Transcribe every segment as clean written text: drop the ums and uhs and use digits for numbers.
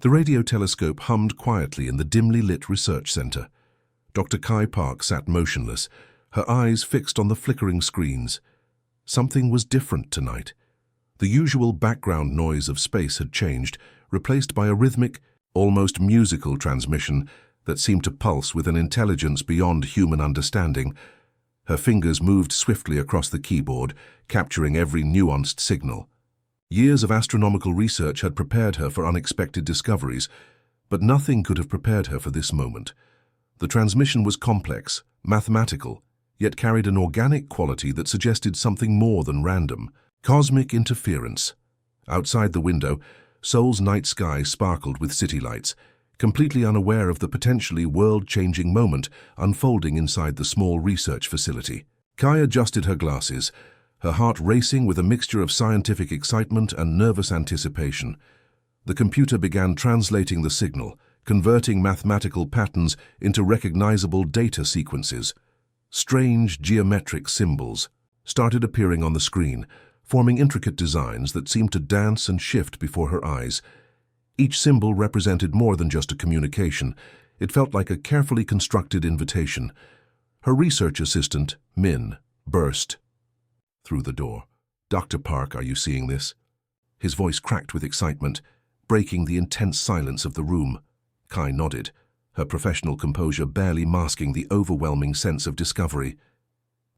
The radio telescope hummed quietly in the dimly lit research center. Dr. Kai Park sat motionless, her eyes fixed on the flickering screens. Something was different tonight. The usual background noise of space had changed, replaced by a rhythmic, almost musical transmission that seemed to pulse with an intelligence beyond human understanding. Her fingers moved swiftly across the keyboard, capturing every nuanced signal. Years of astronomical research had prepared her for unexpected discoveries, but nothing could have prepared her for this moment. The transmission was complex, mathematical, yet carried an organic quality that suggested something more than random, cosmic interference. Outside the window, Seoul's night sky sparkled with city lights, completely unaware of the potentially world-changing moment unfolding inside the small research facility. Kai adjusted her glasses, her heart racing with a mixture of scientific excitement and nervous anticipation. The computer began translating the signal, converting mathematical patterns into recognizable data sequences. Strange geometric symbols started appearing on the screen, forming intricate designs that seemed to dance and shift before her eyes. Each symbol represented more than just a communication. It felt like a carefully constructed invitation. Her research assistant, Min, burst through the door. "Dr. Park, are you seeing this?" His voice cracked with excitement, breaking the intense silence of the room. Kai nodded, her professional composure barely masking the overwhelming sense of discovery.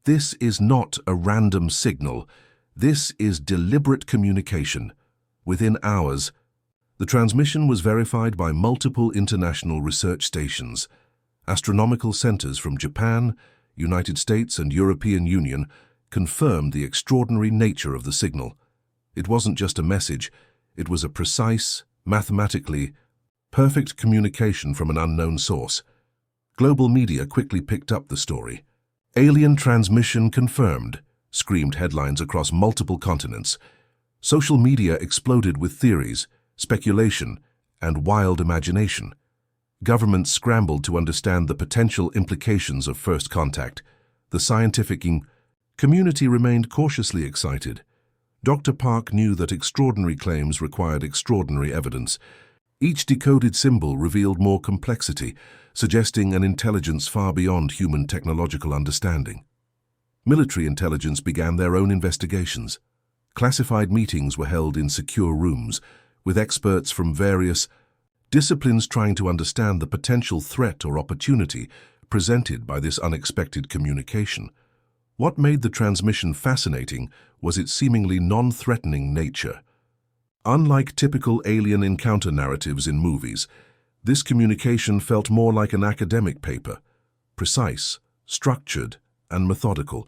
"This is not a random signal. This is deliberate communication. Within hours, the transmission was verified by multiple international research stations. Astronomical centers from Japan, United States, and European Union confirmed the extraordinary nature of the signal. It wasn't just a message, it was a precise, mathematically perfect communication from an unknown source. Global media quickly picked up the story. "Alien transmission confirmed," screamed headlines across multiple continents. Social media exploded with theories, speculation, and wild imagination. Governments scrambled to understand the potential implications of first contact. The scientific community remained cautiously excited. Dr. Park knew that extraordinary claims required extraordinary evidence. Each decoded symbol revealed more complexity, suggesting an intelligence far beyond human technological understanding. Military intelligence began their own investigations. Classified meetings were held in secure rooms, with experts from various disciplines trying to understand the potential threat or opportunity presented by this unexpected communication. What made the transmission fascinating was its seemingly non-threatening nature. Unlike typical alien encounter narratives in movies, this communication felt more like an academic paper, precise, structured, and methodical.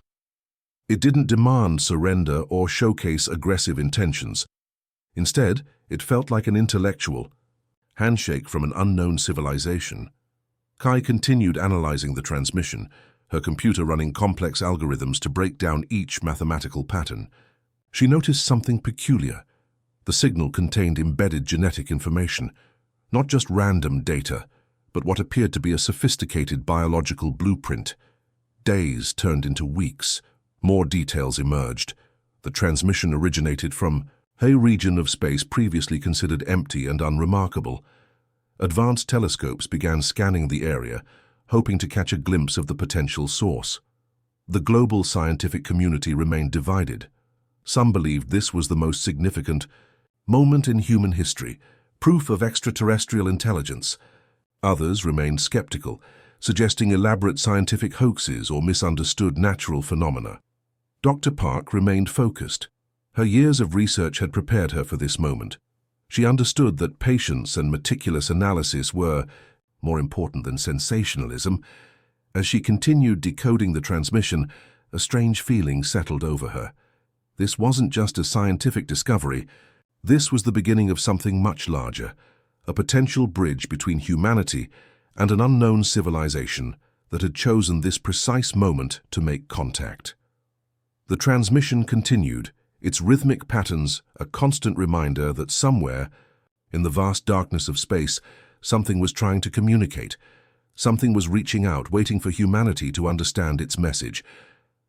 It didn't demand surrender or showcase aggressive intentions. Instead, it felt like an intellectual handshake from an unknown civilization. Kai continued analyzing the transmission, her computer running complex algorithms to break down each mathematical pattern. She noticed something peculiar. The signal contained embedded genetic information, not just random data, but what appeared to be a sophisticated biological blueprint. Days turned into weeks. More details emerged. The transmission originated from a region of space previously considered empty and unremarkable. Advanced telescopes began scanning the area, hoping to catch a glimpse of the potential source. The global scientific community remained divided. Some believed this was the most significant moment in human history, proof of extraterrestrial intelligence. Others remained skeptical, suggesting elaborate scientific hoaxes or misunderstood natural phenomena. Dr. Park remained focused. Her years of research had prepared her for this moment. She understood that patience and meticulous analysis were more important than sensationalism. As she continued decoding the transmission, a strange feeling settled over her. This wasn't just a scientific discovery. This was the beginning of something much larger, a potential bridge between humanity and an unknown civilization that had chosen this precise moment to make contact. The transmission continued, its rhythmic patterns a constant reminder that somewhere, in the vast darkness of space, something was trying to communicate. Something was reaching out, waiting for humanity to understand its message.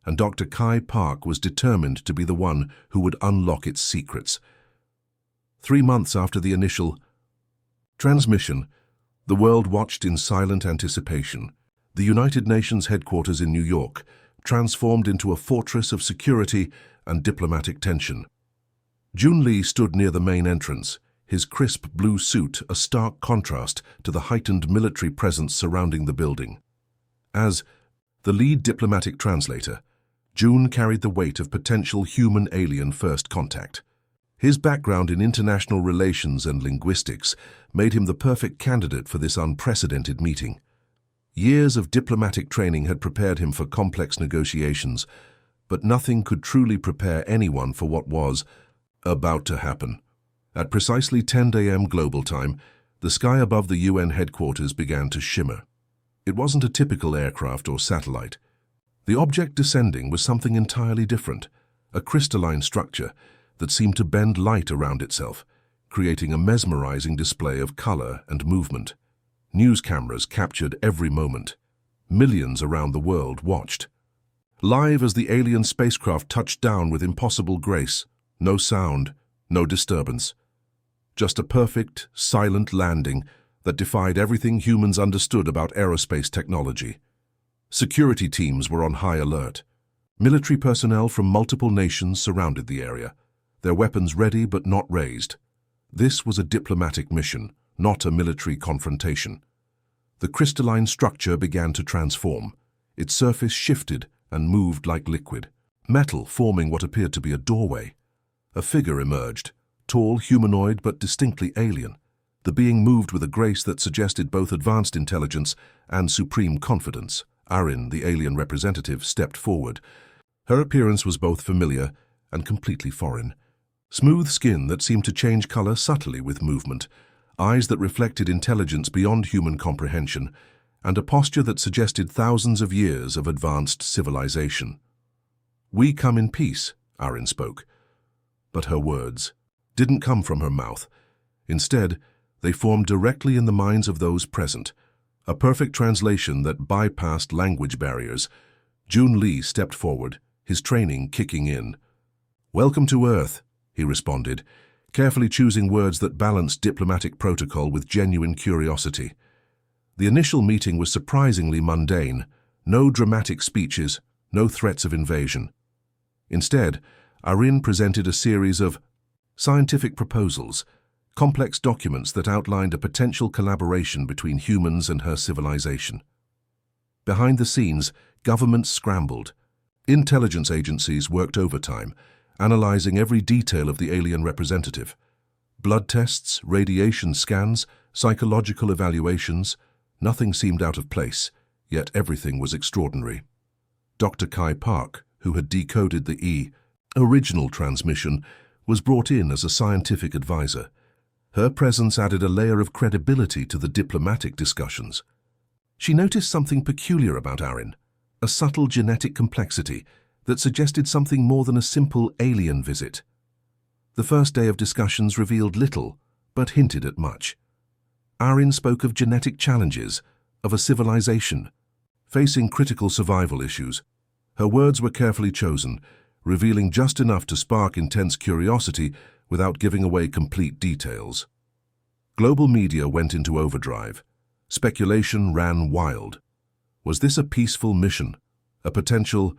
And Dr. Kai Park was determined to be the one who would unlock its secrets. 3 months after the initial Transmission. The world watched in silent anticipation. The United Nations headquarters in New York transformed into a fortress of security and diplomatic tension. Jun Lee stood near the main entrance, his crisp blue suit a stark contrast to the heightened military presence surrounding the building. As the lead diplomatic translator, Jun carried the weight of potential human-alien first contact. His background in international relations and linguistics made him the perfect candidate for this unprecedented meeting. Years of diplomatic training had prepared him for complex negotiations, but nothing could truly prepare anyone for what was about to happen. At precisely 10 a.m. global time, the sky above the UN headquarters began to shimmer. It wasn't a typical aircraft or satellite. The object descending was something entirely different, a crystalline structure that seemed to bend light around itself, creating a mesmerizing display of color and movement. News cameras captured every moment. Millions around the world watched. Live as the alien spacecraft touched down with impossible grace, no sound, no disturbance. Just a perfect, silent landing that defied everything humans understood about aerospace technology. Security teams were on high alert. Military personnel from multiple nations surrounded the area, their weapons ready but not raised. This was a diplomatic mission, not a military confrontation. The crystalline structure began to transform. Its surface shifted and moved like liquid, metal forming what appeared to be a doorway. A figure emerged, tall, humanoid, but distinctly alien. The being moved with a grace that suggested both advanced intelligence and supreme confidence. Arin, the alien representative, stepped forward. Her appearance was both familiar and completely foreign. Smooth skin that seemed to change color subtly with movement, eyes that reflected intelligence beyond human comprehension, and a posture that suggested thousands of years of advanced civilization. "We come in peace," Arin spoke. But her words didn't come from her mouth. Instead, they formed directly in the minds of those present, a perfect translation that bypassed language barriers. Jun Lee stepped forward, his training kicking in. "Welcome to Earth," he responded, carefully choosing words that balanced diplomatic protocol with genuine curiosity. The initial meeting was surprisingly mundane. No dramatic speeches, no threats of invasion. Instead, Arin presented a series of scientific proposals, complex documents that outlined a potential collaboration between humans and her civilization. Behind the scenes, governments scrambled. Intelligence agencies worked overtime, analyzing every detail of the alien representative. Blood tests, radiation scans, psychological evaluations, nothing seemed out of place, yet everything was extraordinary. Dr. Kai Park, who had decoded the original transmission, was brought in as a scientific advisor. Her presence added a layer of credibility to the diplomatic discussions. She noticed something peculiar about Arin, a subtle genetic complexity that suggested something more than a simple alien visit. The first day of discussions revealed little, but hinted at much. Arin spoke of genetic challenges, of a civilization, facing critical survival issues. Her words were carefully chosen, revealing just enough to spark intense curiosity without giving away complete details. Global media went into overdrive. Speculation ran wild. Was this a peaceful mission? A potential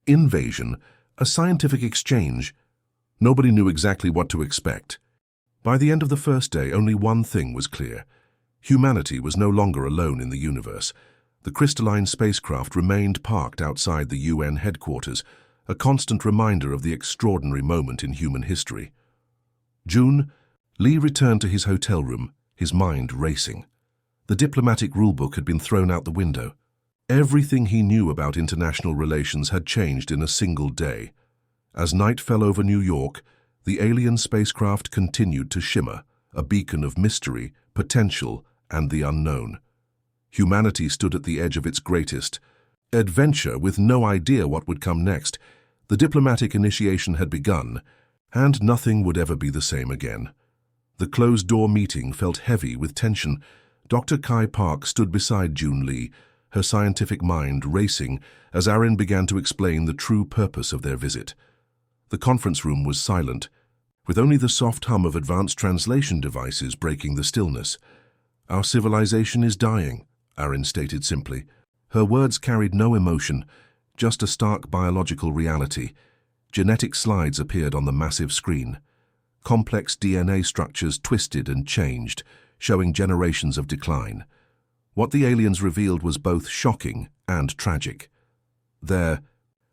invasion? A scientific exchange? Nobody knew exactly what to expect. By the end of the first day, only one thing was clear. Humanity was no longer alone in the universe. The crystalline spacecraft remained parked outside the UN headquarters, a constant reminder of the extraordinary moment in human history. Jun Lee returned to his hotel room, his mind racing. The diplomatic rulebook had been thrown out the window. Everything he knew about international relations had changed in a single day. As night fell over New York, the alien spacecraft continued to shimmer, a beacon of mystery, potential, and the unknown. Humanity stood at the edge of its greatest adventure with no idea what would come next. The diplomatic initiation had begun, and nothing would ever be the same again. The closed-door meeting felt heavy with tension. Dr. Kai Park stood beside Jun Lee, her scientific mind racing as Arin began to explain the true purpose of their visit. The conference room was silent, with only the soft hum of advanced translation devices breaking the stillness. "Our civilization is dying," Arin stated simply. Her words carried no emotion, just a stark biological reality. Genetic slides appeared on the massive screen. Complex DNA structures twisted and changed, showing generations of decline. What the aliens revealed was both shocking and tragic. Their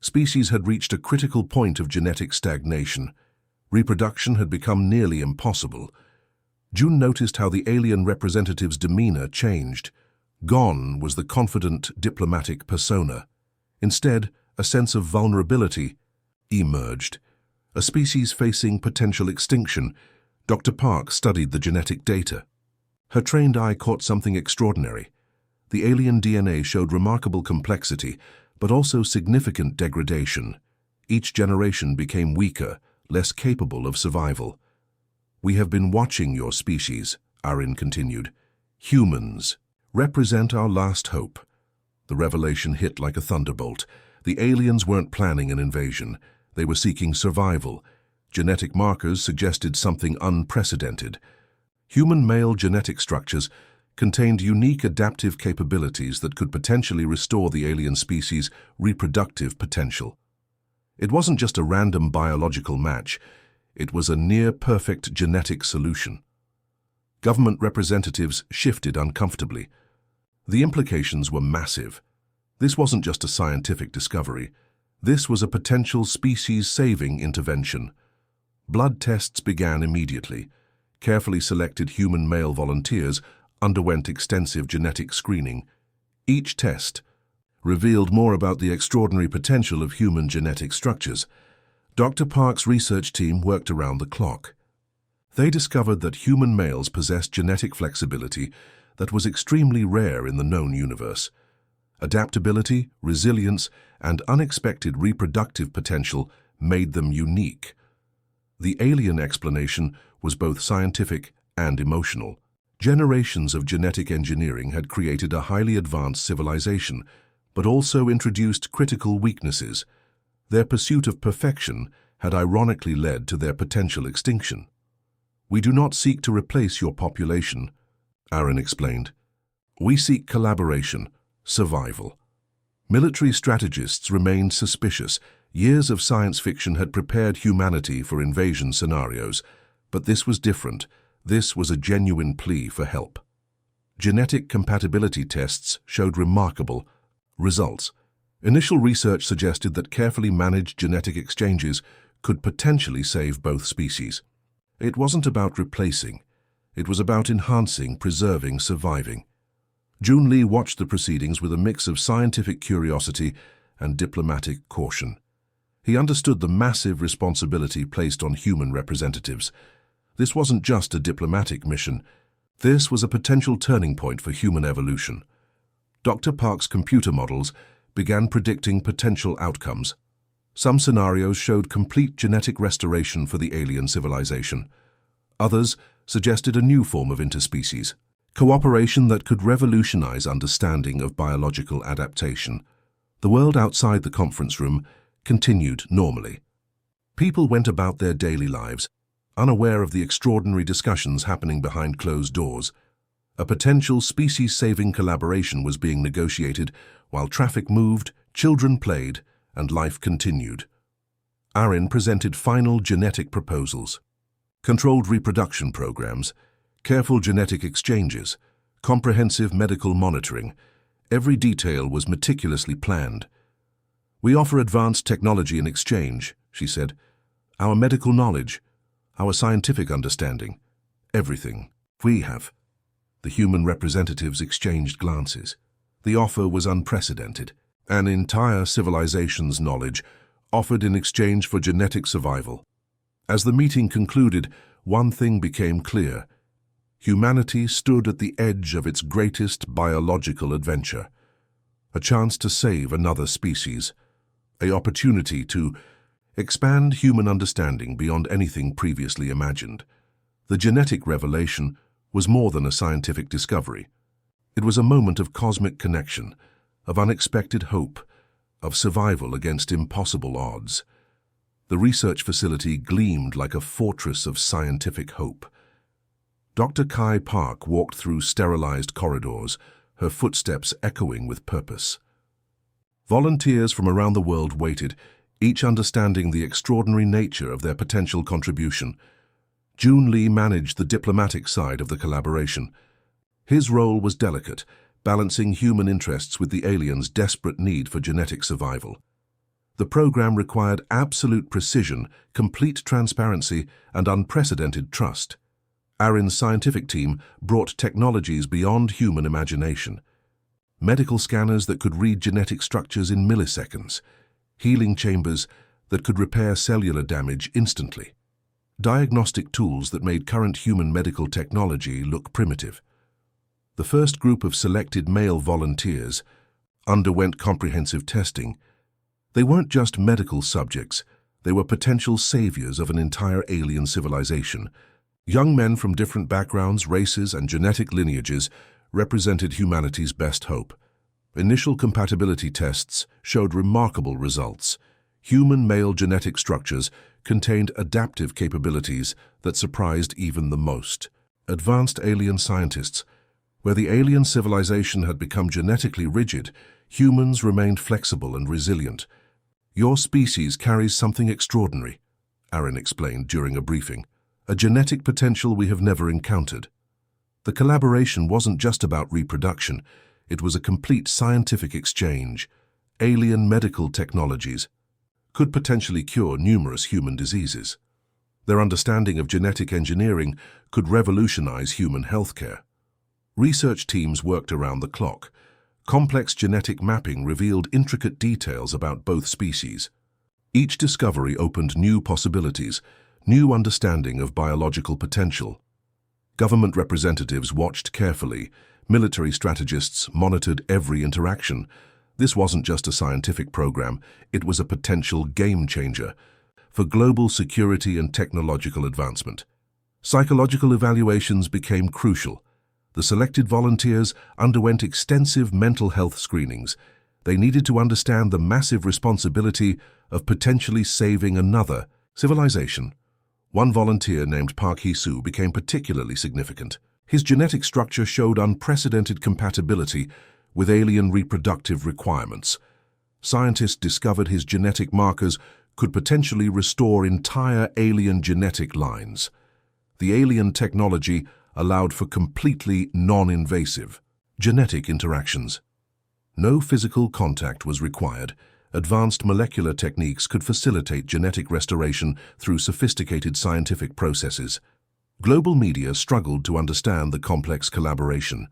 species had reached a critical point of genetic stagnation. Reproduction had become nearly impossible. June noticed how the alien representative's demeanor changed. Gone was the confident, diplomatic persona. Instead, a sense of vulnerability emerged. A species facing potential extinction. Dr. Park studied the genetic data. Her trained eye caught something extraordinary. The alien DNA showed remarkable complexity, but also significant degradation. Each generation became weaker, less capable of survival. "We have been watching your species," Arin continued. "Humans represent our last hope." The revelation hit like a thunderbolt. The aliens weren't planning an invasion. They were seeking survival. Genetic markers suggested something unprecedented. Human male genetic structures contained unique adaptive capabilities that could potentially restore the alien species' reproductive potential. It wasn't just a random biological match. It was a near-perfect genetic solution. Government representatives shifted uncomfortably. The implications were massive. This wasn't just a scientific discovery. This was a potential species-saving intervention. Blood tests began immediately. Carefully selected human male volunteers underwent extensive genetic screening. Each test revealed more about the extraordinary potential of human genetic structures. Dr. Park's research team worked around the clock. They discovered that human males possessed genetic flexibility that was extremely rare in the known universe. Adaptability, resilience, and unexpected reproductive potential made them unique. The alien explanation was both scientific and emotional. Generations of genetic engineering had created a highly advanced civilization, but also introduced critical weaknesses. Their pursuit of perfection had ironically led to their potential extinction. "We do not seek to replace your population," Arin explained. "We seek collaboration, survival." Military strategists remained suspicious. Years of science fiction had prepared humanity for invasion scenarios, but this was different. This was a genuine plea for help. Genetic compatibility tests showed remarkable results. Initial research suggested that carefully managed genetic exchanges could potentially save both species. It wasn't about replacing. It was about enhancing, preserving, surviving. Jun Lee watched the proceedings with a mix of scientific curiosity and diplomatic caution. He understood the massive responsibility placed on human representatives. This wasn't just a diplomatic mission. This was a potential turning point for human evolution. Dr. Park's computer models began predicting potential outcomes. Some scenarios showed complete genetic restoration for the alien civilization. Others suggested a new form of interspecies cooperation that could revolutionize understanding of biological adaptation. The world outside the conference room continued normally. People went about their daily lives, unaware of the extraordinary discussions happening behind closed doors. A potential species-saving collaboration was being negotiated while traffic moved, children played, and life continued. Arin presented final genetic proposals. Controlled reproduction programs, careful genetic exchanges, comprehensive medical monitoring. Every detail was meticulously planned. "We offer advanced technology in exchange," she said. "Our medical knowledge, our scientific understanding, everything we have." The human representatives exchanged glances. The offer was unprecedented. An entire civilization's knowledge offered in exchange for genetic survival. As the meeting concluded, one thing became clear. Humanity stood at the edge of its greatest biological adventure. A chance to save another species. An opportunity to expand human understanding beyond anything previously imagined. The genetic revelation was more than a scientific discovery. It was a moment of cosmic connection, of unexpected hope, of survival against impossible odds. The research facility gleamed like a fortress of scientific hope. Dr. Kai Park walked through sterilized corridors, her footsteps echoing with purpose. Volunteers from around the world waited, each understanding the extraordinary nature of their potential contribution. Jun Lee managed the diplomatic side of the collaboration. His role was delicate, balancing human interests with the aliens' desperate need for genetic survival. The program required absolute precision, complete transparency, and unprecedented trust. Arin's scientific team brought technologies beyond human imagination. Medical scanners that could read genetic structures in milliseconds, healing chambers that could repair cellular damage instantly, diagnostic tools that made current human medical technology look primitive. The first group of selected male volunteers underwent comprehensive testing. They weren't just medical subjects, they were potential saviors of an entire alien civilization. Young men from different backgrounds, races, and genetic lineages represented humanity's best hope. Initial compatibility tests showed remarkable results. Human male genetic structures contained adaptive capabilities that surprised even the most. Advanced alien scientists. Where the alien civilization had become genetically rigid, humans remained flexible and resilient. "Your species carries something extraordinary," Arin explained during a briefing. "A genetic potential we have never encountered." The collaboration wasn't just about reproduction, it was a complete scientific exchange. Alien medical technologies could potentially cure numerous human diseases. Their understanding of genetic engineering could revolutionize human healthcare. Research teams worked around the clock. Complex genetic mapping revealed intricate details about both species. Each discovery opened new possibilities, new understanding of biological potential. Government representatives watched carefully. Military strategists monitored every interaction. This wasn't just a scientific program, it was a potential game changer for global security and technological advancement. Psychological evaluations became crucial. The selected volunteers underwent extensive mental health screenings. They needed to understand the massive responsibility of potentially saving another civilization. One volunteer named Park Hee-soo became particularly significant. His genetic structure showed unprecedented compatibility with alien reproductive requirements. Scientists discovered his genetic markers could potentially restore entire alien genetic lines. The alien technology allowed for completely non-invasive genetic interactions. No physical contact was required. Advanced molecular techniques could facilitate genetic restoration through sophisticated scientific processes. Global media struggled to understand the complex collaboration.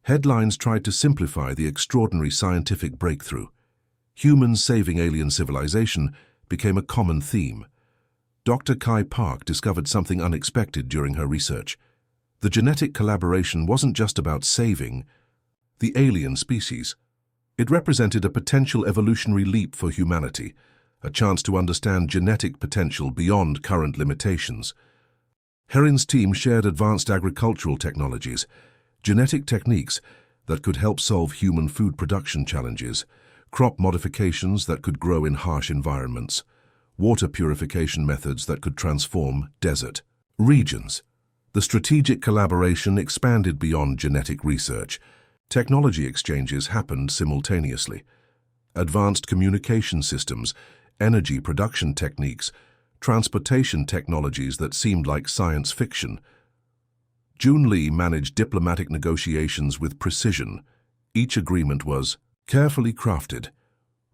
Headlines tried to simplify the extraordinary scientific breakthrough. Humans saving alien civilization became a common theme. Dr. Kai Park discovered something unexpected during her research. The genetic collaboration wasn't just about saving the alien species. It represented a potential evolutionary leap for humanity, a chance to understand genetic potential beyond current limitations. Herin's team shared advanced agricultural technologies, genetic techniques that could help solve human food production challenges, crop modifications that could grow in harsh environments, water purification methods that could transform desert regions. The strategic collaboration expanded beyond genetic research. Technology exchanges happened simultaneously. Advanced communication systems, energy production techniques, transportation technologies that seemed like science fiction. Jun Lee managed diplomatic negotiations with precision. Each agreement was carefully crafted,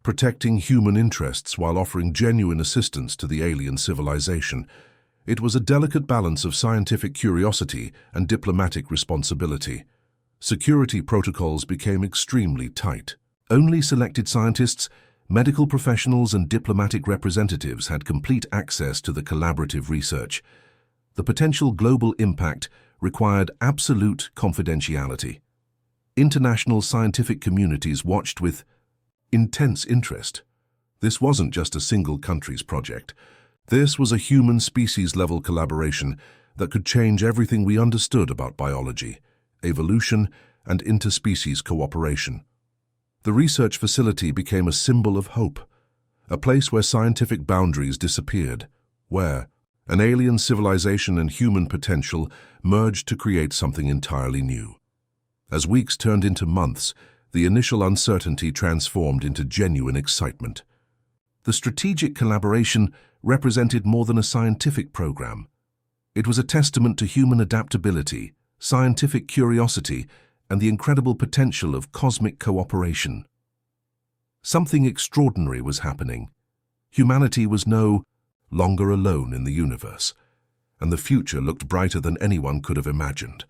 protecting human interests while offering genuine assistance to the alien civilization. It was a delicate balance of scientific curiosity and diplomatic responsibility. Security protocols became extremely tight. Only selected scientists, medical professionals, and diplomatic representatives had complete access to the collaborative research. The potential global impact required absolute confidentiality. International scientific communities watched with intense interest. This wasn't just a single country's project. This was a human species-level collaboration that could change everything we understood about biology, evolution, and interspecies cooperation. The research facility became a symbol of hope, a place where scientific boundaries disappeared, where An alien civilization and human potential merged to create something entirely new. As weeks turned into months, the initial uncertainty transformed into genuine excitement. The strategic collaboration represented more than a scientific program. It was a testament to human adaptability, scientific curiosity, and the incredible potential of cosmic cooperation. Something extraordinary was happening. Humanity was no longer alone in the universe, and the future looked brighter than anyone could have imagined.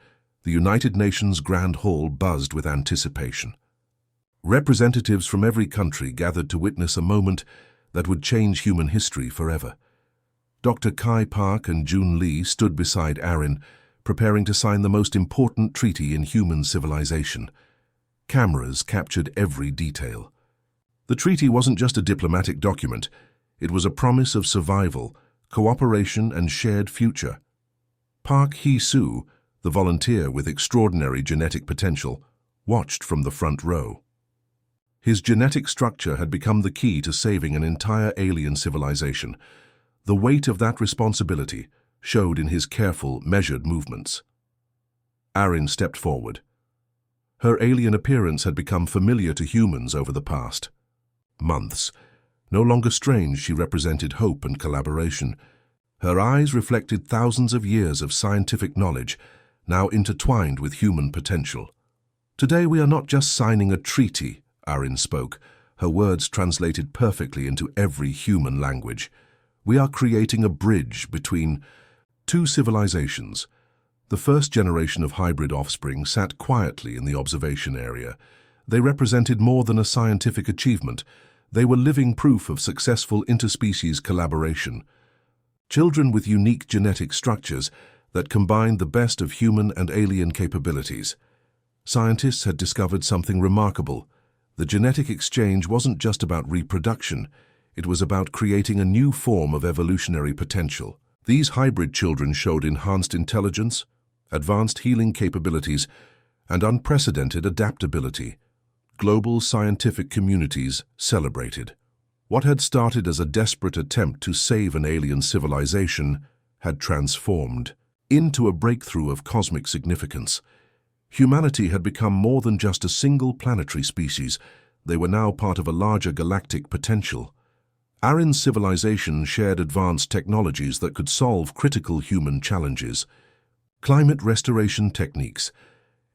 The United Nations Grand Hall buzzed with anticipation. Representatives from every country gathered to witness a moment that would change human history forever. Dr. Kai Park and Jun Lee stood beside Aaron, preparing to sign the most important treaty in human civilization. Cameras captured every detail. The treaty wasn't just a diplomatic document. It was a promise of survival, cooperation, and shared future. Park Hee-soo, the volunteer with extraordinary genetic potential, watched from the front row. His genetic structure had become the key to saving an entire alien civilization. The weight of that responsibility showed in his careful, measured movements. Aaron stepped forward. Her alien appearance had become familiar to humans over the past months. No longer strange, she represented hope and collaboration. Her eyes reflected thousands of years of scientific knowledge, now intertwined with human potential. Today we are not just signing a treaty, Aaron spoke, her words translated perfectly into every human language. We are creating a bridge between two civilizations. The first generation of hybrid offspring sat quietly in the observation area. They represented more than a scientific achievement. They were living proof of successful interspecies collaboration. Children with unique genetic structures that combined the best of human and alien capabilities. Scientists had discovered something remarkable. The genetic exchange wasn't just about reproduction. It was about creating a new form of evolutionary potential. These hybrid children showed enhanced intelligence, advanced healing capabilities, and unprecedented adaptability. Global scientific communities celebrated. What had started as a desperate attempt to save an alien civilization had transformed into a breakthrough of cosmic significance. Humanity had become more than just a single planetary species. They were now part of a larger galactic potential. Aaron's civilization shared advanced technologies that could solve critical human challenges. Climate restoration techniques,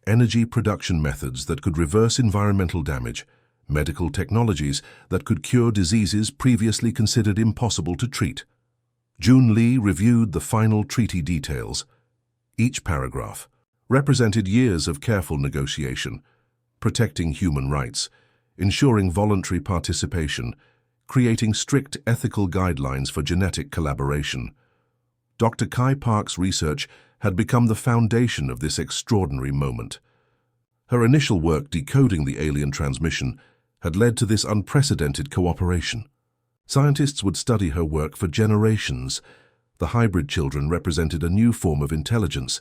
energy production methods that could reverse environmental damage, medical technologies that could cure diseases previously considered impossible to treat. Jun Lee reviewed the final treaty details. Each paragraph represented years of careful negotiation, protecting human rights, ensuring voluntary participation, creating strict ethical guidelines for genetic collaboration. Dr. Kai Park's research had become the foundation of this extraordinary moment. Her initial work decoding the alien transmission had led to this unprecedented cooperation. Scientists would study her work for generations. The hybrid children represented a new form of intelligence.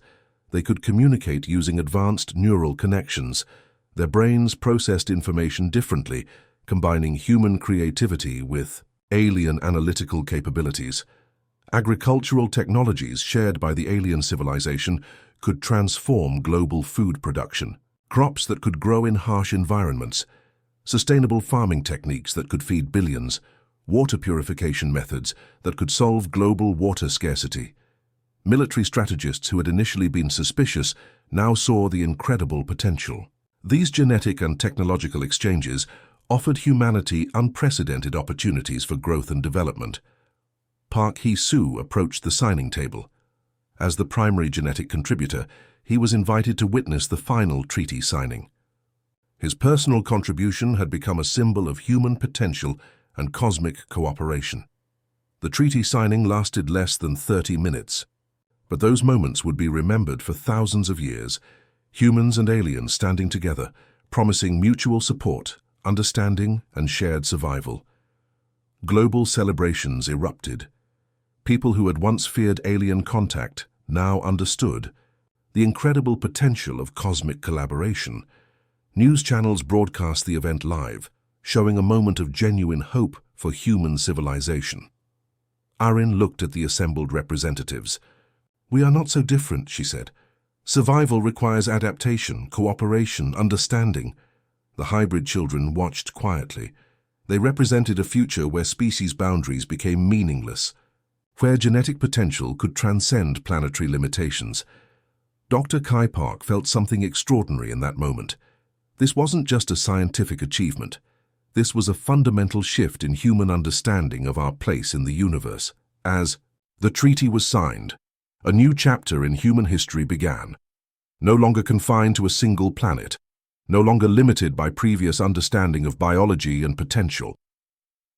They could communicate using advanced neural connections. Their brains processed information differently, combining human creativity with alien analytical capabilities. Agricultural technologies shared by the alien civilization could transform global food production. Crops that could grow in harsh environments, sustainable farming techniques that could feed billions, water purification methods that could solve global water scarcity. Military strategists who had initially been suspicious now saw the incredible potential. These genetic and technological exchanges offered humanity unprecedented opportunities for growth and development. Park Hee-soo approached the signing table. As the primary genetic contributor, he was invited to witness the final treaty signing. His personal contribution had become a symbol of human potential and cosmic cooperation. The treaty signing lasted less than 30 minutes, but those moments would be remembered for thousands of years, humans and aliens standing together, promising mutual support, understanding, and shared survival. Global celebrations erupted. People who had once feared alien contact now understood the incredible potential of cosmic collaboration. News channels broadcast the event live, showing a moment of genuine hope for human civilization. Arin looked at the assembled representatives. "We are not so different," she said. "Survival requires adaptation, cooperation, understanding." The hybrid children watched quietly. They represented a future where species boundaries became meaningless, where genetic potential could transcend planetary limitations. Dr. Kai Park felt something extraordinary in that moment. This wasn't just a scientific achievement. This was a fundamental shift in human understanding of our place in the universe. As the treaty was signed, a new chapter in human history began. No longer confined to a single planet, no longer limited by previous understanding of biology and potential.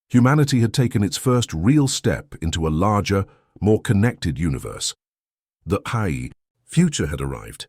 Humanity had taken its first real step into a larger, more connected universe. The HFY future had arrived,